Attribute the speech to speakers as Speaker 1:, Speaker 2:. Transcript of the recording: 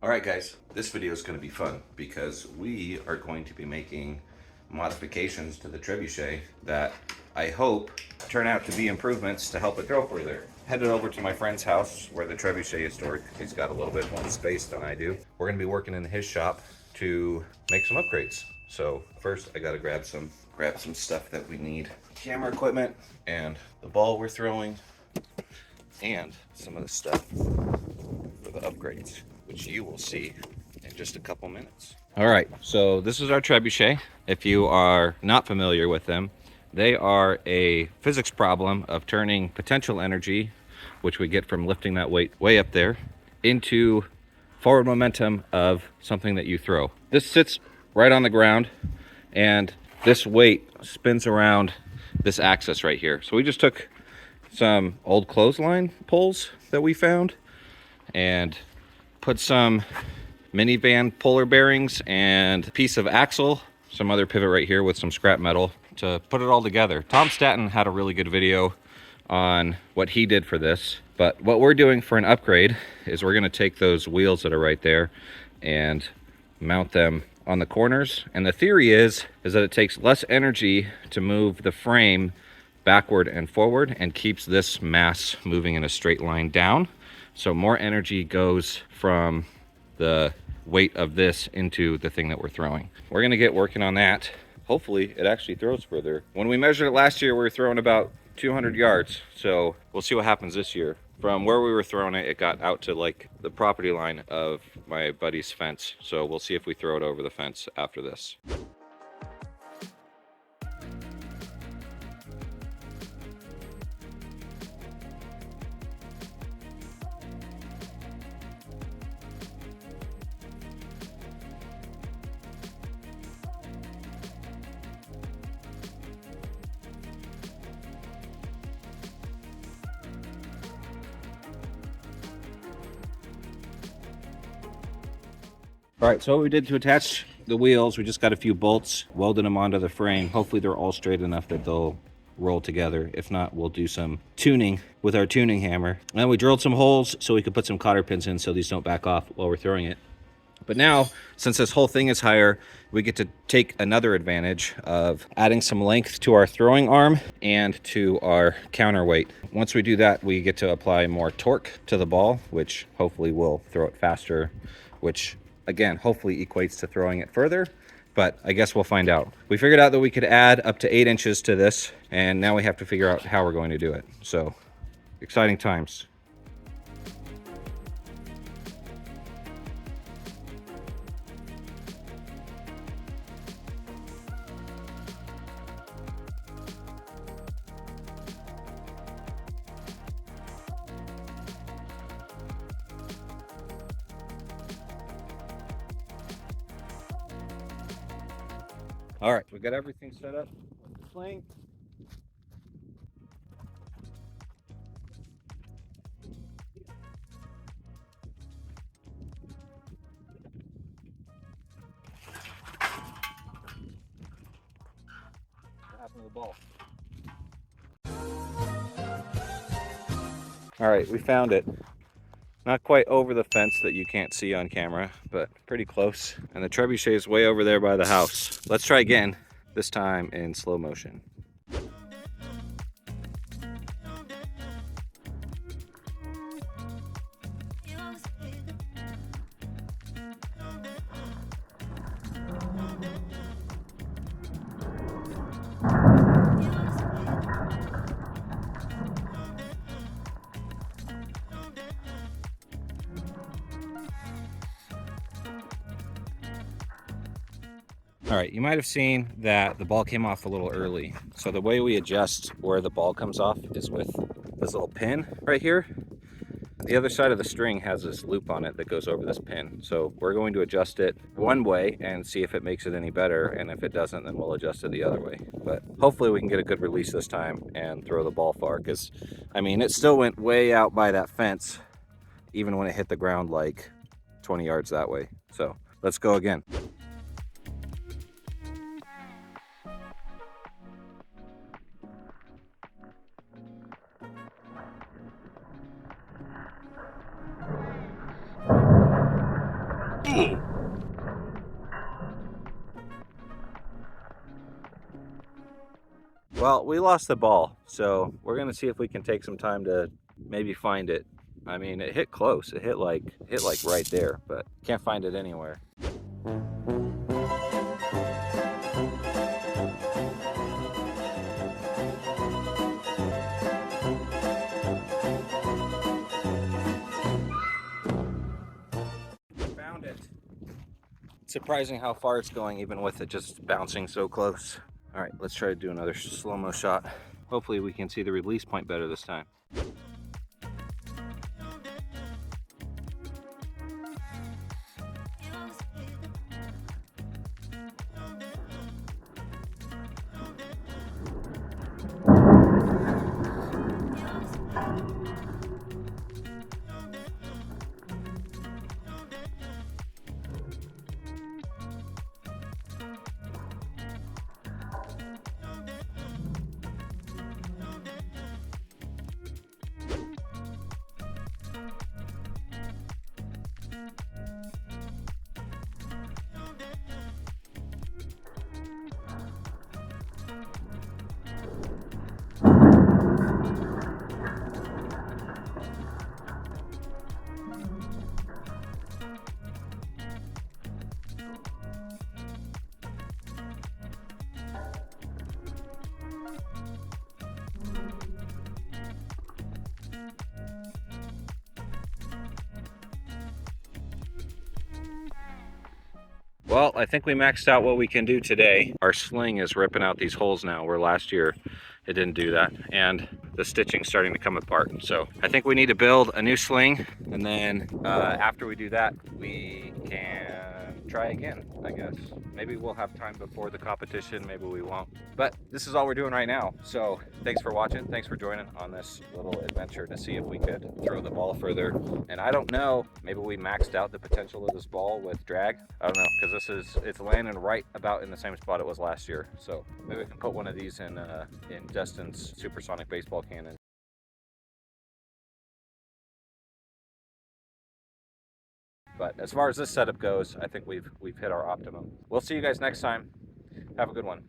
Speaker 1: Alright guys, this video is going to be fun because we are going to be making modifications to the trebuchet that I hope turn out to be improvements to help it throw further. Headed over to my friend's house where the trebuchet is stored. He's got a little bit more space than I do. We're going to be working in his shop to make some upgrades. So first I got to grab some stuff that we need. Camera equipment and the ball we're throwing and some of the stuff for the upgrades, which you will see in just a couple minutes. All right, so this is our trebuchet. If you are not familiar with them, they are a physics problem of turning potential energy, which we get from lifting that weight way up there, into forward momentum of something that you throw. This sits right on the ground, and this weight spins around this axis right here. So we just took some old clothesline poles that we found and put some minivan puller bearings and a piece of axle, some other pivot right here with some scrap metal to put it all together. Tom Staten had a really good video on what he did for this, but what we're doing for an upgrade is we're going to take those wheels that are right there and mount them on the corners. And the theory is that it takes less energy to move the frame backward and forward and keeps this mass moving in a straight line down. So more energy goes from the weight of this into the thing that we're throwing. We're gonna get working on that. Hopefully it actually throws further. When we measured it last year, we were throwing about 200 yards. So we'll see what happens this year. From where we were throwing it, it got out to like the property line of my buddy's fence. So we'll see if we throw it over the fence after this. All right, so what we did to attach the wheels, we just got a few bolts, welded them onto the frame. Hopefully they're all straight enough that they'll roll together. If not, we'll do some tuning with our tuning hammer. And then we drilled some holes so we could put some cotter pins in so these don't back off while we're throwing it. But now, since this whole thing is higher, we get to take another advantage of adding some length to our throwing arm and to our counterweight. Once we do that, we get to apply more torque to the ball, which hopefully will throw it faster, which again, hopefully equates to throwing it further, but I guess we'll find out. We figured out that we could add up to 8 inches to this, and now we have to figure out how we're going to do it. So, exciting times. All right, we got everything set up with the sling. What happened to the ball? All right, we found it. Not quite over the fence that you can't see on camera, but pretty close. And the trebuchet is way over there by the house. Let's try again, this time in slow motion. All right, you might have seen that the ball came off a little early. So the way we adjust where the ball comes off is with this little pin right here. The other side of the string has this loop on it that goes over this pin. So we're going to adjust it one way and see if it makes it any better. And if it doesn't, then we'll adjust it the other way. But hopefully we can get a good release this time and throw the ball far. Because, I mean, it still went way out by that fence, even when it hit the ground like 20 yards that way. So let's go again. Well, we lost the ball, so we're gonna see if we can take some time to maybe find it. I mean, it hit close. It hit like right there, but can't find it anywhere. Found it. It's surprising how far it's going, even with it just bouncing so close. All right, let's try to do another slow-mo shot. Hopefully we can see the release point better this time. Well, I think we maxed out what we can do today. Our sling is ripping out these holes now, where last year it didn't do that. And the stitching's starting to come apart. So I think we need to build a new sling. And then after we do that, we can try again, I guess. Maybe we'll have time before the competition, maybe we won't. But this is all we're doing right now. So thanks for watching. Thanks for joining on this little adventure to see if we could throw the ball further. And I don't know, maybe we maxed out the potential of this ball with drag. I don't know, because it's landing right about in the same spot it was last year. So maybe we can put one of these in Justin's supersonic baseball cannon. But as far as this setup goes, I think we've hit our optimum. We'll see you guys next time. Have a good one.